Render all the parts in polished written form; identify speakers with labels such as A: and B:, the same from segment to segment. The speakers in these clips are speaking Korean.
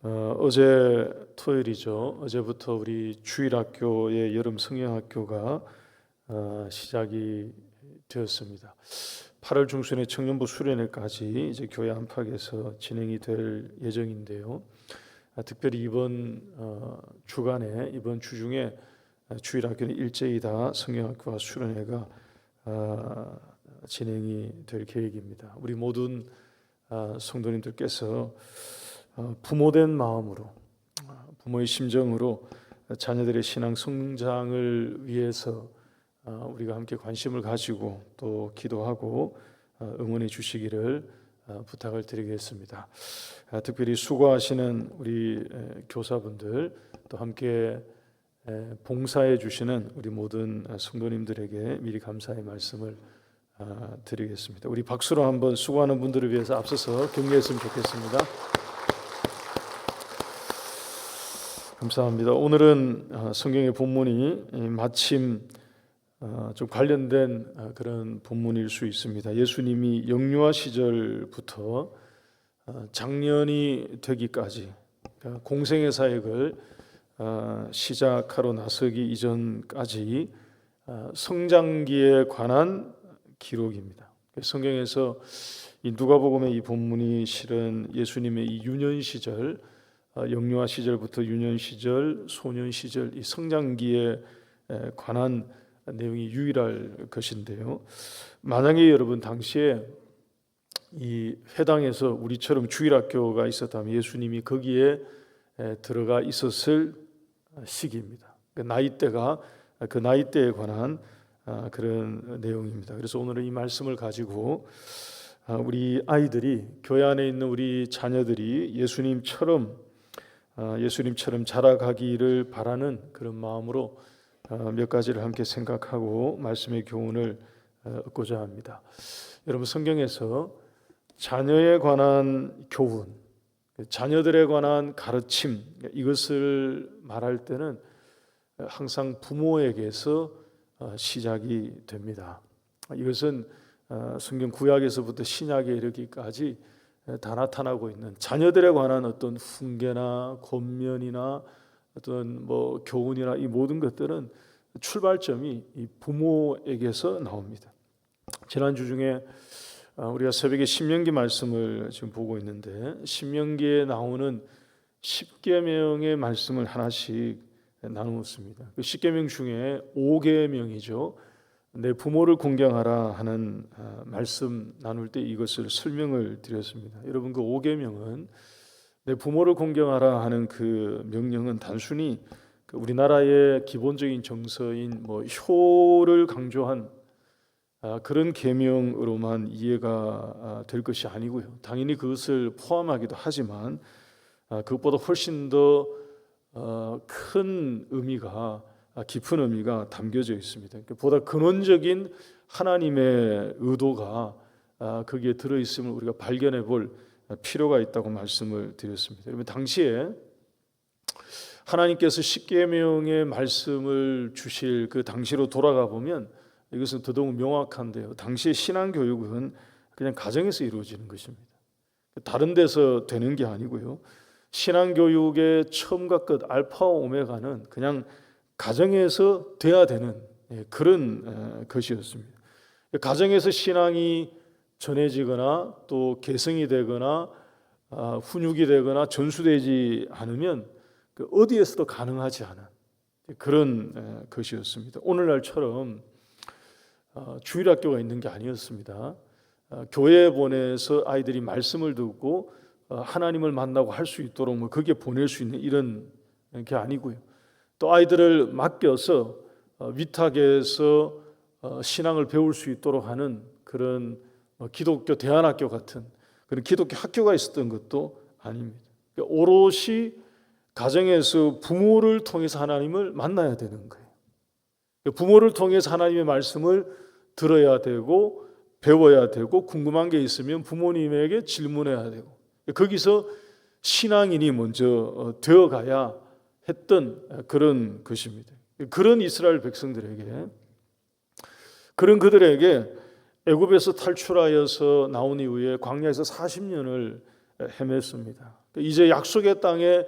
A: 어제 토요일이죠. 어제부터 우리 주일학교의 여름 성경학교가 시작이 되었습니다. 8월 중순에 청년부 수련회까지 이제 교회 안팎에서 진행이 될 예정인데요. 특별히 이번 주간에 이번 주 중에 주일학교는 일제히 다 성경학교와 수련회가 진행이 될 계획입니다. 우리 모든 성도님들께서 부모된 마음으로, 부모의 심정으로 자녀들의 신앙 성장을 위해서 우리가 함께 관심을 가지고 또 기도하고 응원해 주시기를 부탁을 드리겠습니다. 특별히 수고하시는 우리 교사분들, 또 함께 봉사해 주시는 우리 모든 성도님들에게 미리 감사의 말씀을 드리겠습니다. 우리 박수로 한번 수고하는 분들을 위해서 앞서서 격려했으면 좋겠습니다. 감사합니다. 오늘은 성경의 본문이 마침 좀 관련된 그런 본문일 수 있습니다. 예수님이 영유아 시절부터 장년이 되기까지 공생의 사역을 시작하러 나서기 이전까지 성장기에 관한 기록입니다. 성경에서 이 누가복음의 이 본문이 실은 예수님의 이 유년 시절, 영유아 시절부터 유년 시절, 소년 시절 이 성장기에 관한 내용이 유일할 것인데요. 만약에 여러분 당시에 이 회당에서 우리처럼 주일학교가 있었다면 예수님이 거기에 들어가 있었을 시기입니다. 그 나이대에 관한 그런 내용입니다. 그래서 오늘은 이 말씀을 가지고 우리 아이들이, 교회 안에 있는 우리 자녀들이 예수님처럼 자라가기를 바라는 그런 마음으로 몇 가지를 함께 생각하고 말씀의 교훈을 얻고자 합니다. 여러분, 성경에서 자녀에 관한 교훈, 자녀들에 관한 가르침, 이것을 말할 때는 항상 부모에게서 시작이 됩니다. 이것은 성경 구약에서부터 신약에 이르기까지 다 나타나고 있는 자녀들에 관한 어떤 훈계나 권면이나 어떤 교훈이나 이 모든 것들은 출발점이 이 부모에게서 나옵니다. 지난주 중에 우리가 새벽에 신명기 말씀을 지금 보고 있는데, 신명기에 나오는 10계명의 말씀을 하나씩 나누었습니다. 그 10계명 중에 5계명이죠. 내 부모를 공경하라 하는 말씀 나눌 때 이것을 설명을 드렸습니다. 여러분, 그 5계명은 내 부모를 공경하라 하는 그 명령은 단순히 우리나라의 기본적인 정서인 효를 강조한 그런 계명으로만 이해가 될 것이 아니고요. 당연히 그것을 포함하기도 하지만 그것보다 훨씬 더 큰 의미가, 깊은 의미가 담겨져 있습니다. 보다 근원적인 하나님의 의도가 거기에 들어있음을 우리가 발견해 볼 필요가 있다고 말씀을 드렸습니다. 여러분, 당시에 하나님께서 십계명의 말씀을 주실 그 당시로 돌아가 보면 이것은 더더욱 명확한데요. 당시의 신앙교육은 그냥 가정에서 이루어지는 것입니다. 다른 데서 되는 게 아니고요. 신앙교육의 처음과 끝, 알파와 오메가는 그냥 가정에서 돼야 되는 그런 것이었습니다. 가정에서 신앙이 전해지거나 또 계승이 되거나 훈육이 되거나 전수되지 않으면 어디에서도 가능하지 않은 그런 것이었습니다. 오늘날처럼 주일학교가 있는 게 아니었습니다. 교회에 보내서 아이들이 말씀을 듣고 하나님을 만나고 할 수 있도록 거기에 보낼 수 있는 이런 게 아니고요. 또 아이들을 맡겨서 위탁해서 신앙을 배울 수 있도록 하는 그런 기독교 대안학교 같은 그런 기독교 학교가 있었던 것도 아닙니다. 오롯이 가정에서 부모를 통해서 하나님을 만나야 되는 거예요. 부모를 통해서 하나님의 말씀을 들어야 되고 배워야 되고, 궁금한 게 있으면 부모님에게 질문해야 되고, 거기서 신앙인이 먼저 되어가야 했던 그런 것입니다. 그런 이스라엘 백성들에게, 그런 그들에게 애굽에서 탈출하여서 나온 이후에 광야에서 40년을 헤맸습니다. 이제 약속의 땅에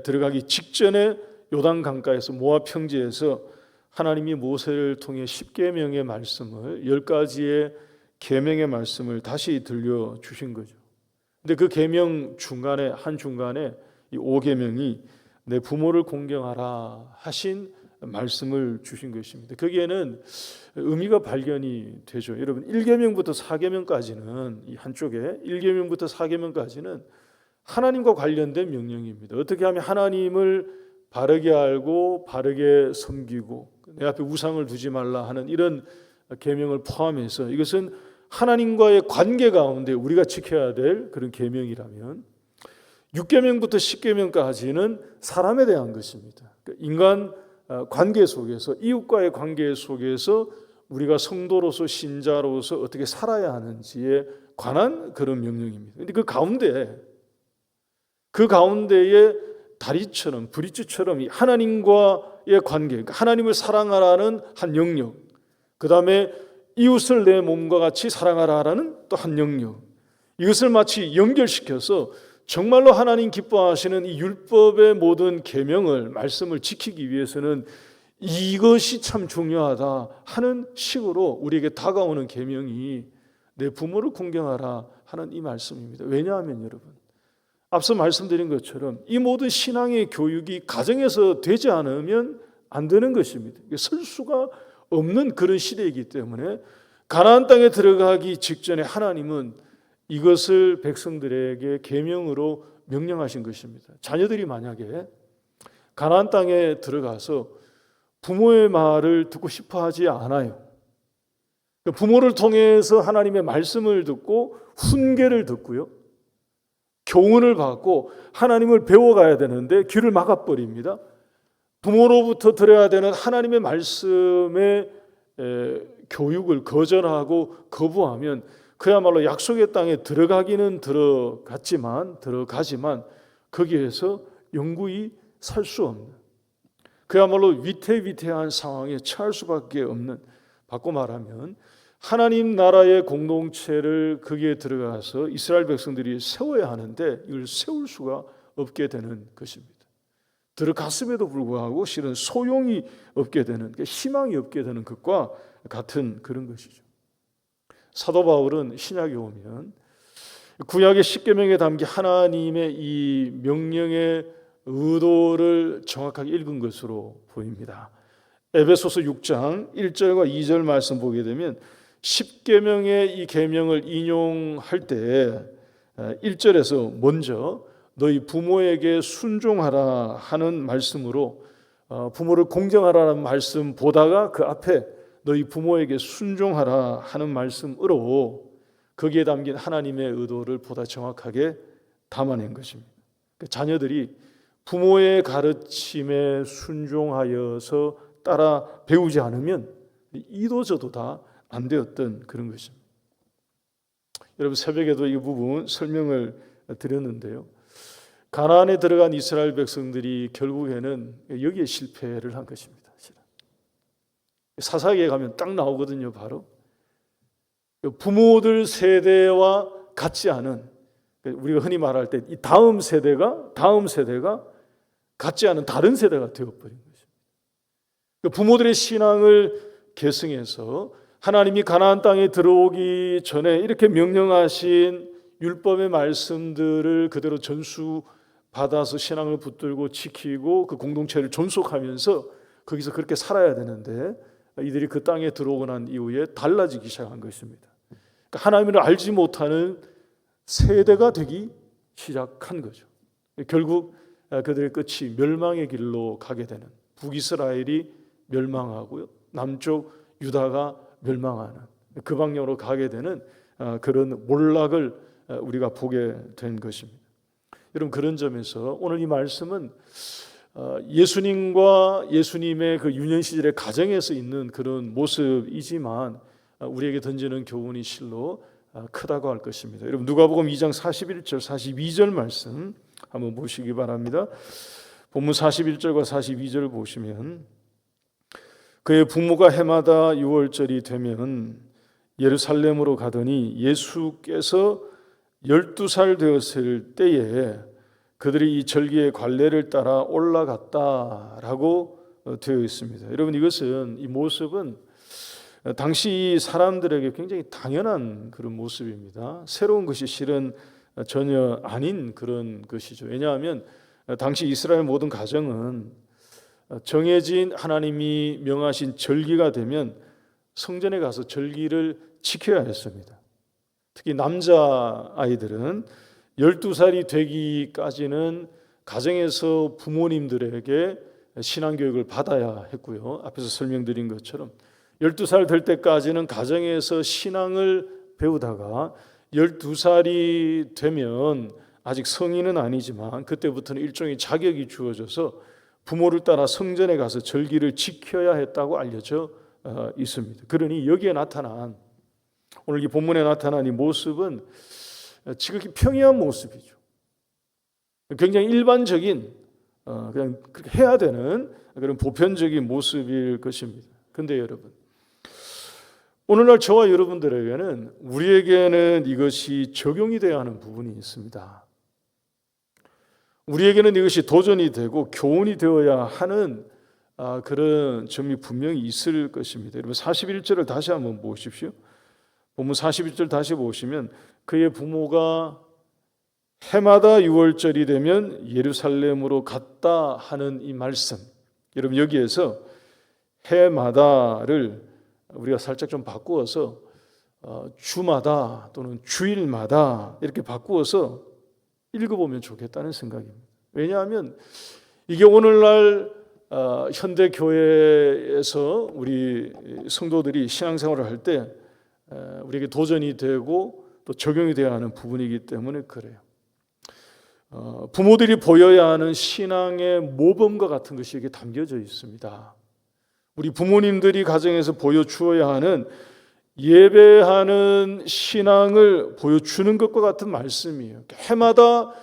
A: 들어가기 직전에 요단 강가에서 모압 평지에서 하나님이 모세를 통해 10계명의 말씀을 10가지의 계명의 말씀을 다시 들려주신 거죠. 근데 그 계명 중간에 이 5계명이 내 부모를 공경하라 하신 말씀을 주신 것입니다. 거기에는 의미가 발견이 되죠. 여러분 1계명부터 4계명까지는 이 한쪽에 1계명부터 4계명까지는 하나님과 관련된 명령입니다. 어떻게 하면 하나님을 바르게 알고 바르게 섬기고 내 앞에 우상을 두지 말라 하는 이런 계명을 포함해서 이것은 하나님과의 관계 가운데 우리가 지켜야 될 그런 계명이라면 6계명부터 10계명까지는 사람에 대한 것입니다. 인간 관계 속에서 이웃과의 관계 속에서 우리가 성도로서 신자로서 어떻게 살아야 하는지에 관한 그런 명령입니다. 그런데 그 가운데에 다리처럼 브릿지처럼 하나님과의 관계, 그러니까 하나님을 사랑하라는 한 영역, 그 다음에 이웃을 내 몸과 같이 사랑하라는 또 한 영역, 이것을 마치 연결시켜서 정말로 하나님 기뻐하시는 이 율법의 모든 계명을 말씀을 지키기 위해서는 이것이 참 중요하다 하는 식으로 우리에게 다가오는 계명이 내 부모를 공경하라 하는 이 말씀입니다. 왜냐하면 여러분 앞서 말씀드린 것처럼 이 모든 신앙의 교육이 가정에서 되지 않으면 안 되는 것입니다. 설 수가 없는 그런 시대이기 때문에 가나안 땅에 들어가기 직전에 하나님은 이것을 백성들에게 계명으로 명령하신 것입니다. 자녀들이 만약에 가나안 땅에 들어가서 부모의 말을 듣고 싶어 하지 않아요. 부모를 통해서 하나님의 말씀을 듣고 훈계를 듣고요, 교훈을 받고 하나님을 배워가야 되는데 귀를 막아버립니다. 부모로부터 들어야 되는 하나님의 말씀의 교육을 거절하고 거부하면 그야말로 약속의 땅에 들어가기는 들어가지만 거기에서 영구히 살 수 없는, 그야말로 위태위태한 상황에 처할 수밖에 없는, 바꿔 말하면 하나님 나라의 공동체를 거기에 들어가서 이스라엘 백성들이 세워야 하는데 이걸 세울 수가 없게 되는 것입니다. 들어갔음에도 불구하고 실은 소용이 없게 되는, 희망이 없게 되는 것과 같은 그런 것이죠. 사도 바울은 신약에 오면 구약의 십계명에 담긴 하나님의 이 명령의 의도를 정확하게 읽은 것으로 보입니다. 에베소서 6장 1절과 2절 말씀 보게 되면 십계명의 이 계명을 인용할 때 1절에서 먼저 너희 부모에게 순종하라 하는 말씀으로 부모를 공경하라는 말씀 보다가 그 앞에 너희 부모에게 순종하라 하는 말씀으로 거기에 담긴 하나님의 의도를 보다 정확하게 담아낸 것입니다. 자녀들이 부모의 가르침에 순종하여서 따라 배우지 않으면 이도저도 다 안 되었던 그런 것입니다. 여러분 새벽에도 이 부분 설명을 드렸는데요. 가나안에 들어간 이스라엘 백성들이 결국에는 여기에 실패를 한 것입니다. 사사기에 가면 딱 나오거든요. 바로 부모들 세대와 같지 않은, 우리가 흔히 말할 때 이 다음 세대가 같지 않은 다른 세대가 되어버린 것입니다. 부모들의 신앙을 계승해서 하나님이 가나안 땅에 들어오기 전에 이렇게 명령하신 율법의 말씀들을 그대로 전수받아서 신앙을 붙들고 지키고 그 공동체를 존속하면서 거기서 그렇게 살아야 되는데 이들이 그 땅에 들어오고 난 이후에 달라지기 시작한 것입니다. 그러니까 하나님을 알지 못하는 세대가 되기 시작한 거죠. 결국 그들의 끝이 멸망의 길로 가게 되는, 북이스라엘이 멸망하고요, 남쪽 유다가 멸망하는 그 방향으로 가게 되는 그런 몰락을 우리가 보게 된 것입니다. 여러분 그런 점에서 오늘 이 말씀은 예수님과 예수님의 그 유년 시절의 가정에서 있는 그런 모습이지만 우리에게 던지는 교훈이 실로 크다고 할 것입니다. 여러분 누가복음 2장 41절 42절 말씀 한번 보시기 바랍니다. 본문 41절과 42절을 보시면 그의 부모가 해마다 6월절이 되면 예루살렘으로 가더니 예수께서 12살 되었을 때에 그들이 이 절기의 관례를 따라 올라갔다라고 되어 있습니다. 여러분, 이것은, 이 모습은 당시 사람들에게 굉장히 당연한 그런 모습입니다. 새로운 것이 실은 전혀 아닌 그런 것이죠. 왜냐하면 당시 이스라엘 모든 가정은 정해진 하나님이 명하신 절기가 되면 성전에 가서 절기를 지켜야 했습니다. 특히 남자아이들은 12살이 되기까지는 가정에서 부모님들에게 신앙교육을 받아야 했고요. 앞에서 설명드린 것처럼 12살 될 때까지는 가정에서 신앙을 배우다가 12살이 되면 아직 성인은 아니지만 그때부터는 일종의 자격이 주어져서 부모를 따라 성전에 가서 절기를 지켜야 했다고 알려져 있습니다. 그러니 여기에 나타난, 오늘 이 본문에 나타난 이 모습은 지극히 평이한 모습이죠. 굉장히 일반적인, 그냥 그렇게 해야 되는 그런 보편적인 모습일 것입니다. 근데 여러분, 오늘날 저와 여러분들에게는, 우리에게는 이것이 적용이 되어야 하는 부분이 있습니다. 우리에게는 이것이 도전이 되고 교훈이 되어야 하는 그런 점이 분명히 있을 것입니다. 여러분, 41절을 다시 한번 보십시오. 본문 41절 다시 보시면, 그의 부모가 해마다 6월절이 되면 예루살렘으로 갔다 하는 이 말씀, 여러분, 여기에서 해마다를 우리가 살짝 좀 바꾸어서 주마다 또는 주일마다 이렇게 바꾸어서 읽어보면 좋겠다는 생각입니다. 왜냐하면 이게 오늘날 현대 교회에서 우리 성도들이 신앙생활을 할 때 우리에게 도전이 되고 또 적용이 되어야 하는 부분이기 때문에 그래요. 부모들이 보여야 하는 신앙의 모범과 같은 것이 여기에 담겨져 있습니다. 우리 부모님들이 가정에서 보여주어야 하는 예배하는 신앙을 보여주는 것과 같은 말씀이에요. 해마다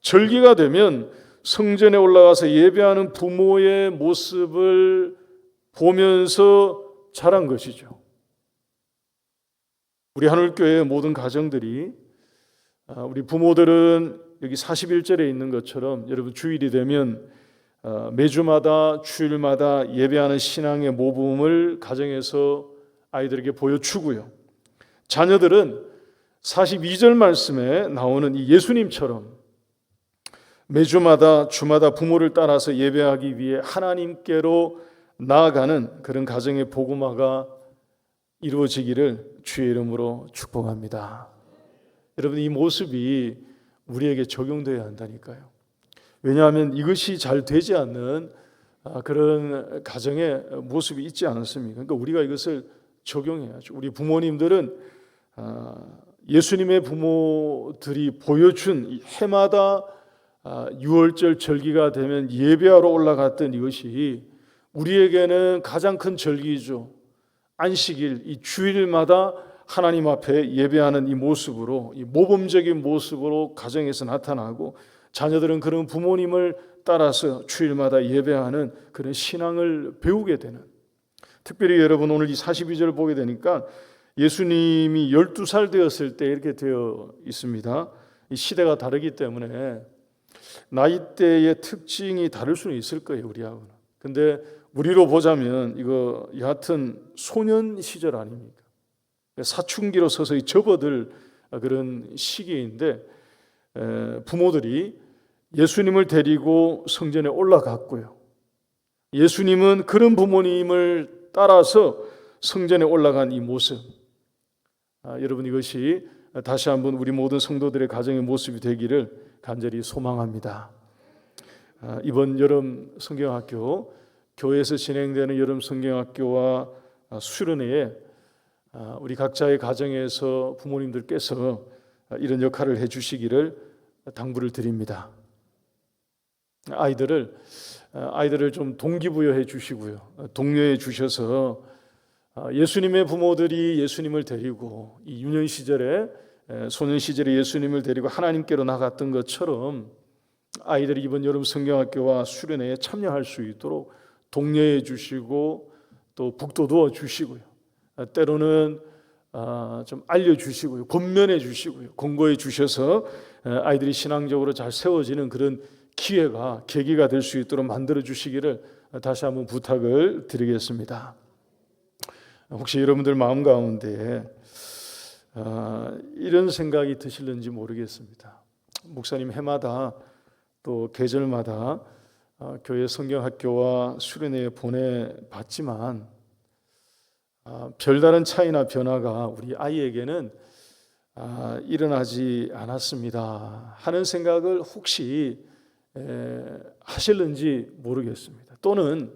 A: 절기가 되면 성전에 올라가서 예배하는 부모의 모습을 보면서 자란 것이죠. 우리 하늘교회의 모든 가정들이, 우리 부모들은 여기 41절에 있는 것처럼 여러분 주일이 되면 매주마다 주일마다 예배하는 신앙의 모범을 가정에서 아이들에게 보여주고요. 자녀들은 42절 말씀에 나오는 이 예수님처럼 매주마다 주마다 부모를 따라서 예배하기 위해 하나님께로 나아가는 그런 가정의 복음화가 이루어지기를 주의 이름으로 축복합니다. 여러분, 이 모습이 우리에게 적용되어야 한다니까요. 왜냐하면 이것이 잘 되지 않는 그런 가정의 모습이 있지 않습니까? 그러니까 우리가 이것을 적용해야죠. 우리 부모님들은 예수님의 부모들이 보여준 이 해마다 6월절 절기가 되면 예배하러 올라갔던 이것이 우리에게는 가장 큰 절기죠. 안식일, 이 주일마다 하나님 앞에 예배하는 이 모습으로, 이 모범적인 모습으로 가정에서 나타나고, 자녀들은 그런 부모님을 따라서 주일마다 예배하는 그런 신앙을 배우게 되는, 특별히 여러분 오늘 이 42절을 보게 되니까 예수님이 12살 되었을 때 이렇게 되어 있습니다. 이 시대가 다르기 때문에 나이대의 특징이 다를 수는 있을 거예요, 우리하고는. 근데 우리로 보자면 이거 여하튼 소년 시절 아닙니까? 사춘기로 서서히 접어들 그런 시기인데 부모들이 예수님을 데리고 성전에 올라갔고요. 예수님은 그런 부모님을 따라서 성전에 올라간 이 모습, 여러분 이것이 다시 한번 우리 모든 성도들의 가정의 모습이 되기를 간절히 소망합니다. 이번 여름 성경학교, 교회에서 진행되는 여름 성경학교와 수련회에 우리 각자의 가정에서 부모님들께서 이런 역할을 해주시기를 당부를 드립니다. 아이들을 좀 동기부여해 주시고요, 독려해 주셔서 예수님의 부모들이 예수님을 데리고 이 유년 시절에, 소년 시절에 예수님을 데리고 하나님께로 나갔던 것처럼 아이들이 이번 여름 성경학교와 수련회에 참여할 수 있도록 독려해 주시고 또 북돋워 주시고요, 때로는 좀 알려주시고요, 권면해 주시고요, 권고해 주셔서 아이들이 신앙적으로 잘 세워지는 그런 기회가, 계기가 될 수 있도록 만들어 주시기를 다시 한번 부탁을 드리겠습니다. 혹시 여러분들 마음 가운데 이런 생각이 드실는지 모르겠습니다. 목사님 해마다 또 계절마다 교회 성경학교와 수련회에 보내봤지만 별다른 차이나 변화가 우리 아이에게는 일어나지 않았습니다 하는 생각을 혹시 하실는지 모르겠습니다. 또는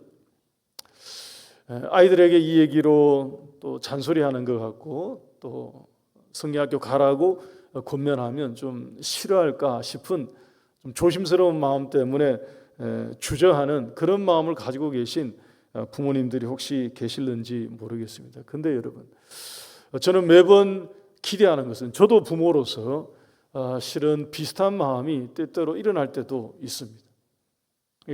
A: 아이들에게 이 얘기로 또 잔소리하는 것 같고 또 성경학교 가라고 권면하면 좀 싫어할까 싶은 좀 조심스러운 마음 때문에 주저하는 그런 마음을 가지고 계신 부모님들이 혹시 계실는지 모르겠습니다. 근데 여러분, 저는 매번 기대하는 것은, 저도 부모로서 실은 비슷한 마음이 때때로 일어날 때도 있습니다.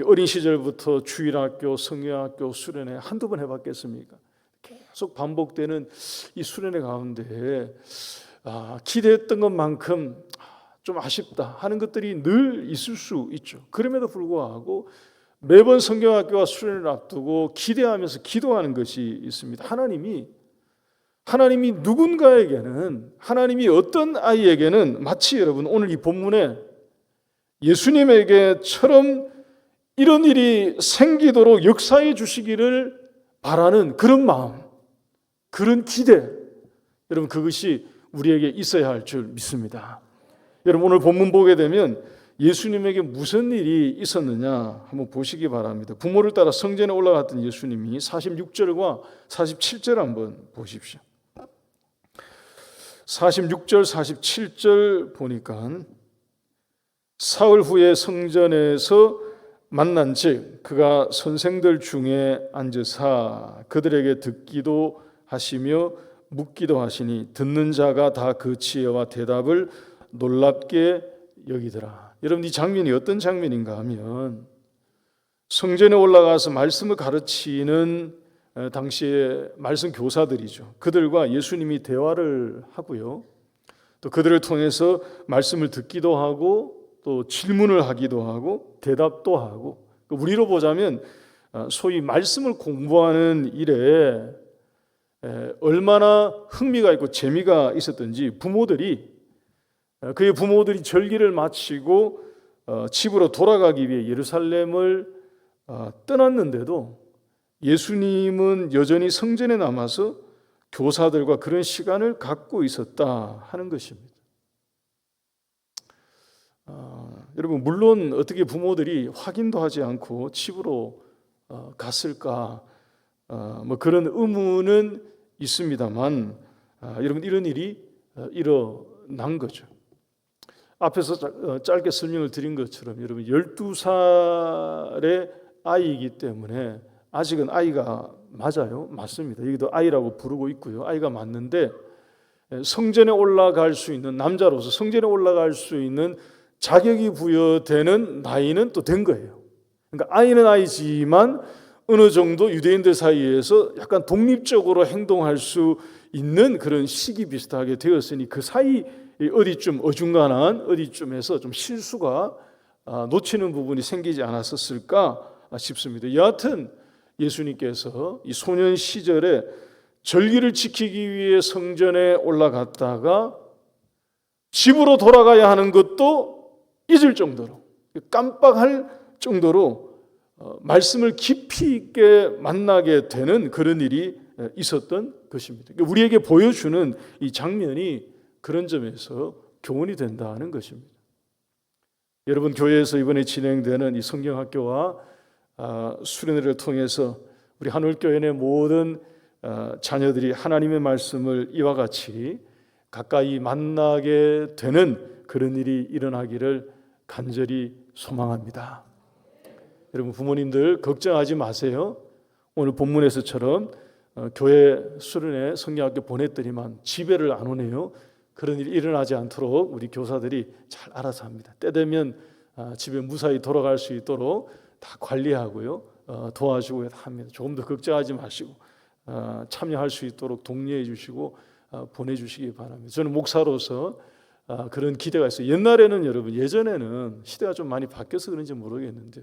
A: 어린 시절부터 주일학교, 성경학교, 수련회 한두 번 해봤겠습니까? 계속 반복되는 이 수련회 가운데 기대했던 것만큼 좀 아쉽다 하는 것들이 늘 있을 수 있죠. 그럼에도 불구하고 매번 성경학교와 수련회를 앞두고 기대하면서 기도하는 것이 있습니다. 하나님이 누군가에게는, 하나님이 어떤 아이에게는 마치 여러분 오늘 이 본문에 예수님에게처럼 이런 일이 생기도록 역사해 주시기를 바라는 그런 마음, 그런 기대, 여러분 그것이 우리에게 있어야 할 줄 믿습니다. 여러분 오늘 본문 보게 되면 예수님에게 무슨 일이 있었느냐 한번 보시기 바랍니다. 부모를 따라 성전에 올라갔던 예수님이 46절과 47절 한번 보십시오. 46절 47절 보니까 사흘 후에 성전에서 만난즉 그가 선생들 중에 앉으사 그들에게 듣기도 하시며 묻기도 하시니 듣는 자가 다 그 지혜와 대답을 놀랍게 여기더라. 여러분 이 장면이 어떤 장면인가 하면 성전에 올라가서 말씀을 가르치는 당시의 말씀 교사들이죠. 그들과 예수님이 대화를 하고요, 또 그들을 통해서 말씀을 듣기도 하고 또 질문을 하기도 하고 대답도 하고, 우리로 보자면 소위 말씀을 공부하는 일에 얼마나 흥미가 있고 재미가 있었던지 그의 부모들이 절기를 마치고 집으로 돌아가기 위해 예루살렘을 떠났는데도 예수님은 여전히 성전에 남아서 교사들과 그런 시간을 갖고 있었다 하는 것입니다. 여러분 물론 어떻게 부모들이 확인도 하지 않고 집으로 갔을까 뭐 그런 의문은 있습니다만 여러분 이런 일이 일어난 거죠. 앞에서 짧게 설명을 드린 것처럼 여러분 12살의 아이이기 때문에 아직은 아이가 맞아요. 맞습니다. 여기도 아이라고 부르고 있고요. 아이가 맞는데 성전에 올라갈 수 있는, 남자로서 성전에 올라갈 수 있는 자격이 부여되는 나이는 또 된 거예요. 그러니까 아이는 아이지만 어느 정도 유대인들 사이에서 약간 독립적으로 행동할 수 있는 그런 시기 비슷하게 되었으니 그 사이 어디쯤 어중간한 어디쯤에서 좀 실수가 놓치는 부분이 생기지 않았었을까 싶습니다. 여하튼 예수님께서 이 소년 시절에 절기를 지키기 위해 성전에 올라갔다가 집으로 돌아가야 하는 것도 잊을 정도로, 깜빡할 정도로 말씀을 깊이 있게 만나게 되는 그런 일이 있었던 것입니다. 우리에게 보여주는 이 장면이 그런 점에서 교훈이 된다는 것입니다. 여러분 교회에서 이번에 진행되는 이 성경학교와 수련회를 통해서 우리 한울교회의 모든 자녀들이 하나님의 말씀을 이와 같이 가까이 만나게 되는 그런 일이 일어나기를 간절히 소망합니다. 여러분 부모님들 걱정하지 마세요. 오늘 본문에서처럼 교회 수련회 성경학교 보냈더니만 집에를 안 오네요. 그런 일이 일어나지 않도록 우리 교사들이 잘 알아서 합니다. 때 되면 집에 무사히 돌아갈 수 있도록 다 관리하고요, 도와주고 합니다. 조금 더 걱정하지 마시고 참여할 수 있도록 독려해 주시고 보내주시기 바랍니다. 저는 목사로서 그런 기대가 있어요. 옛날에는 여러분, 예전에는 시대가 좀 많이 바뀌어서 그런지 모르겠는데,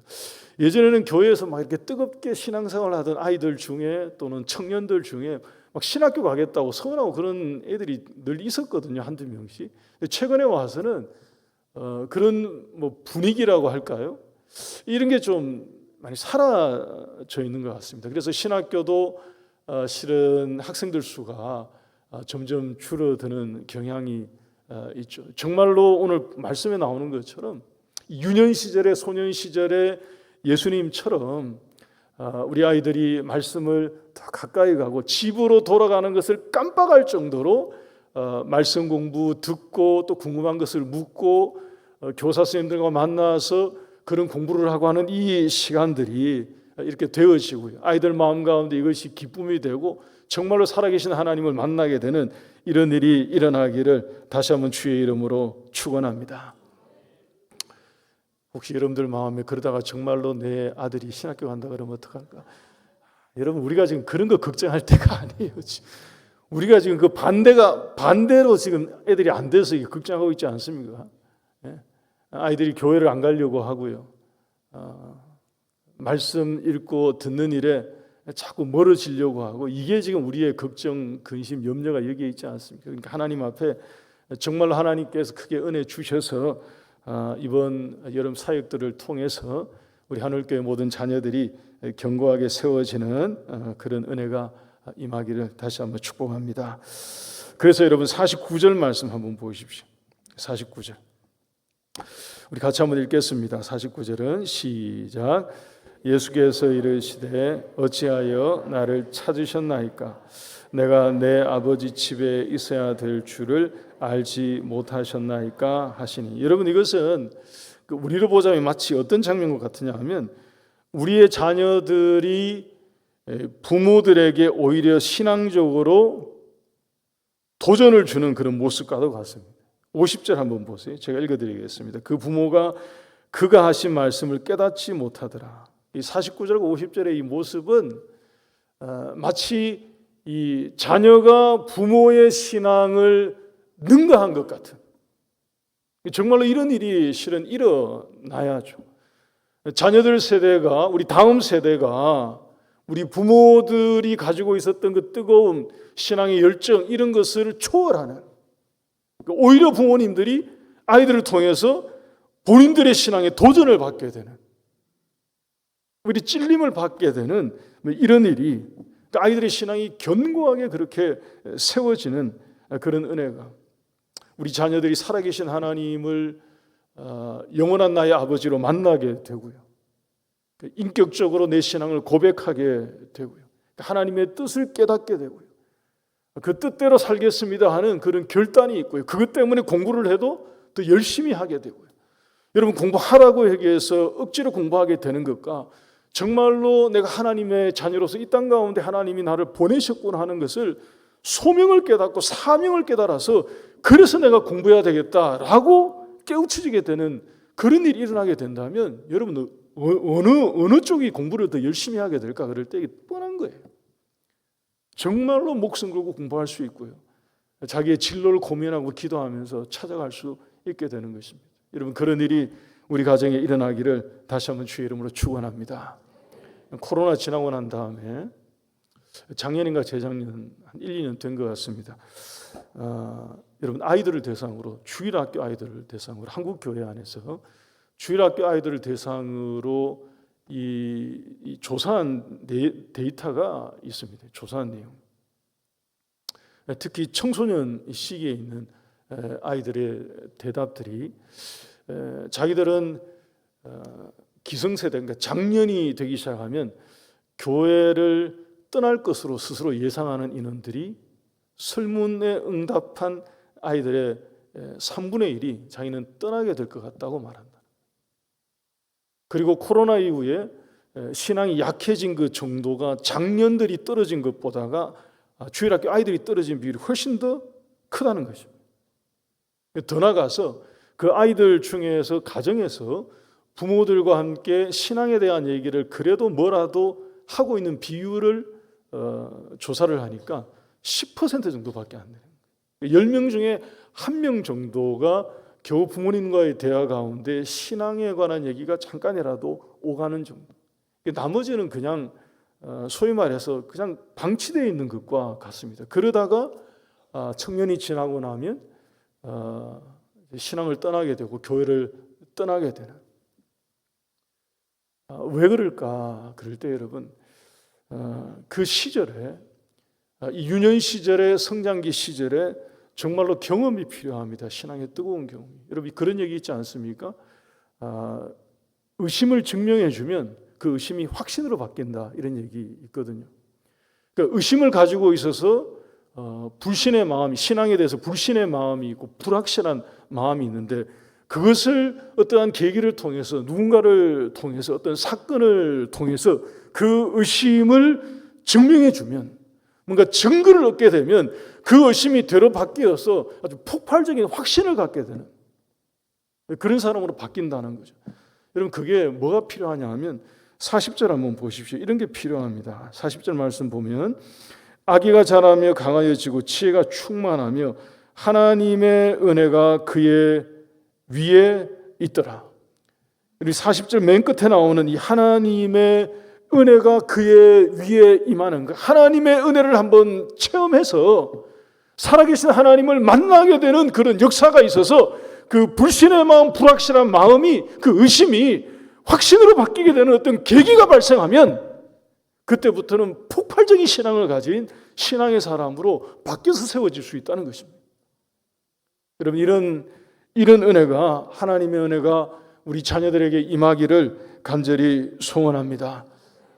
A: 예전에는 교회에서 막 이렇게 뜨겁게 신앙생활을 하던 아이들 중에 또는 청년들 중에 막 신학교 가겠다고 서운하고 그런 애들이 늘 있었거든요, 한두 명씩. 최근에 와서는 그런 뭐 분위기라고 할까요? 이런 게 좀 많이 사라져 있는 것 같습니다. 그래서 신학교도 실은 학생들 수가 점점 줄어드는 경향이 있죠. 정말로 오늘 말씀에 나오는 것처럼 유년 시절에, 소년 시절에 예수님처럼 우리 아이들이 말씀을 더 가까이 가고 집으로 돌아가는 것을 깜빡할 정도로 말씀 공부 듣고 또 궁금한 것을 묻고 교사 선생님들과 만나서 그런 공부를 하고 하는 이 시간들이 이렇게 되어지고요. 아이들 마음 가운데 이것이 기쁨이 되고 정말로 살아계신 하나님을 만나게 되는 이런 일이 일어나기를 다시 한번 주의 이름으로 축원합니다. 혹시 여러분들 마음에 그러다가 정말로 내 아들이 신학교 간다 그러면 어떡할까? 여러분, 우리가 지금 그런 거 걱정할 때가 아니에요. 우리가 지금 그 반대로 지금 애들이 안 돼서 걱정하고 있지 않습니까? 아이들이 교회를 안 가려고 하고요. 말씀 읽고 듣는 일에 자꾸 멀어지려고 하고, 이게 지금 우리의 걱정, 근심, 염려가 여기에 있지 않습니까? 그러니까 하나님 앞에 정말로 하나님께서 크게 은혜 주셔서 이번 여름 사역들을 통해서 우리 하늘교회 모든 자녀들이 견고하게 세워지는 그런 은혜가 임하기를 다시 한번 축복합니다. 그래서 여러분 49절 말씀 한번 보십시오. 49절 우리 같이 한번 읽겠습니다. 49절은 시작. 예수께서 이르시되 어찌하여 나를 찾으셨나이까? 내가 내 아버지 집에 있어야 될 줄을 알지 못하셨나이까 하시니. 여러분, 이것은 우리로 보자면 마치 어떤 장면과 같으냐 하면 우리의 자녀들이 부모들에게 오히려 신앙적으로 도전을 주는 그런 모습과도 같습니다. 50절 한번 보세요. 제가 읽어드리겠습니다. 그 부모가 그가 하신 말씀을 깨닫지 못하더라. 이 49절과 50절의 이 모습은 마치 이 자녀가 부모의 신앙을 능가한 것 같은, 정말로 이런 일이 실은 일어나야죠. 자녀들 세대가, 우리 다음 세대가 우리 부모들이 가지고 있었던 그 뜨거운 신앙의 열정, 이런 것을 초월하는, 오히려 부모님들이 아이들을 통해서 본인들의 신앙에 도전을 받게 되는, 우리 찔림을 받게 되는 이런 일이, 아이들의 신앙이 견고하게 그렇게 세워지는 그런 은혜가, 우리 자녀들이 살아계신 하나님을 영원한 나의 아버지로 만나게 되고요, 인격적으로 내 신앙을 고백하게 되고요, 하나님의 뜻을 깨닫게 되고요, 그 뜻대로 살겠습니다 하는 그런 결단이 있고요, 그것 때문에 공부를 해도 더 열심히 하게 되고요. 여러분, 공부하라고 얘기해서 억지로 공부하게 되는 것과 정말로 내가 하나님의 자녀로서 이 땅 가운데 하나님이 나를 보내셨구나 하는 것을 소명을 깨닫고 사명을 깨달아서 그래서 내가 공부해야 되겠다라고 깨우쳐지게 되는 그런 일이 일어나게 된다면 여러분, 어느 쪽이 공부를 더 열심히 하게 될까? 그럴 때 이게 뻔한 거예요. 정말로 목숨 걸고 공부할 수 있고요, 자기의 진로를 고민하고 기도하면서 찾아갈 수 있게 되는 것입니다. 여러분, 그런 일이 우리 가정에 일어나기를 다시 한번 주의 이름으로 축원합니다. 코로나 지나고 난 다음에 작년인가 재작년 한 1, 2년 된 것 같습니다. 여러분, 아이들을 대상으로, 주일학교 아이들을 대상으로 한국 교회 안에서 주일학교 아이들을 대상으로 이 조사한 데이터가 있습니다. 조사한 내용. 특히 청소년 시기에 있는 아이들의 대답들이, 자기들은 기성세대, 그러니까 장년이 되기 시작하면 교회를 떠날 것으로 스스로 예상하는 인원들이 설문에 응답한 아이들의 3분의 1이 자기는 떠나게 될 것 같다고 말한다. 그리고 코로나 이후에 신앙이 약해진 그 정도가 장년들이 떨어진 것보다가 주일학교 아이들이 떨어진 비율이 훨씬 더 크다는 것입니다. 더 나아가서 그 아이들 중에서 가정에서 부모들과 함께 신앙에 대한 얘기를 그래도 뭐라도 하고 있는 비율을 조사를 하니까 10% 정도밖에 안 되는 거예요. 10명 중에 1명 정도가 겨우 부모님과의 대화 가운데 신앙에 관한 얘기가 잠깐이라도 오가는 정도. 나머지는 그냥 소위 말해서 그냥 방치되어 있는 것과 같습니다. 그러다가 청년이 지나고 나면 신앙을 떠나게 되고 교회를 떠나게 되는. 왜 그럴까? 그럴 때 여러분, 그 시절에, 이 유년 시절에, 성장기 시절에 정말로 경험이 필요합니다. 신앙의 뜨거운 경험. 여러분 그런 얘기 있지 않습니까? 의심을 증명해 주면 그 의심이 확신으로 바뀐다, 이런 얘기 있거든요. 그러니까 의심을 가지고 있어서 불신의 마음이, 신앙에 대해서 불신의 마음이 있고 불확실한 마음이 있는데, 그것을 어떠한 계기를 통해서, 누군가를 통해서, 어떤 사건을 통해서 그 의심을 증명해 주면, 뭔가 증거를 얻게 되면 그 의심이 되로 바뀌어서 아주 폭발적인 확신을 갖게 되는 그런 사람으로 바뀐다는 거죠. 여러분 그게 뭐가 필요하냐 하면 40절 한번 보십시오. 이런 게 필요합니다. 40절 말씀 보면 아기가 자라며 강하여지고 지혜가 충만하며 하나님의 은혜가 그의 위에 있더라. 우리 40절 맨 끝에 나오는 이 하나님의 은혜가 그의 위에 임하는 것, 하나님의 은혜를 한번 체험해서 살아계신 하나님을 만나게 되는 그런 역사가 있어서 그 불신의 마음, 불확실한 마음이, 그 의심이 확신으로 바뀌게 되는 어떤 계기가 발생하면 그때부터는 폭발적인 신앙을 가진 신앙의 사람으로 바뀌어서 세워질 수 있다는 것입니다. 여러분 이런 은혜가, 하나님의 은혜가 우리 자녀들에게 임하기를 간절히 소원합니다.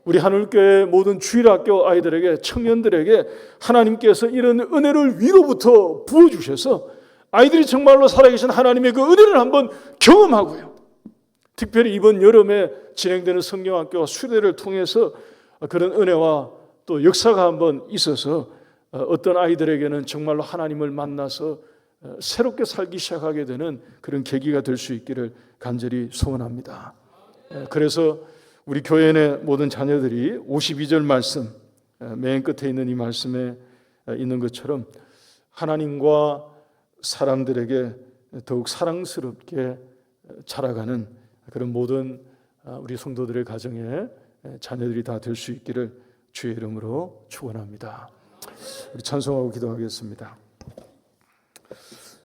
A: 우리 하늘교회 모든 주일학교 아이들에게, 청년들에게 하나님께서 이런 은혜를 위로부터 부어주셔서 아이들이 정말로 살아계신 하나님의 그 은혜를 한번 경험하고요, 특별히 이번 여름에 진행되는 성경학교와 수련회를 통해서 그런 은혜와 또 역사가 한번 있어서 어떤 아이들에게는 정말로 하나님을 만나서 새롭게 살기 시작하게 되는 그런 계기가 될 수 있기를 간절히 소원합니다. 그래서 우리 교회 내 모든 자녀들이 52절 말씀, 맨 끝에 있는 이 말씀에 있는 것처럼 하나님과 사람들에게 더욱 사랑스럽게 자라가는 그런 모든 우리 성도들의 가정에 자녀들이 다 될 수 있기를 주의 이름으로 축원합니다. 우리 찬송하고 기도하겠습니다.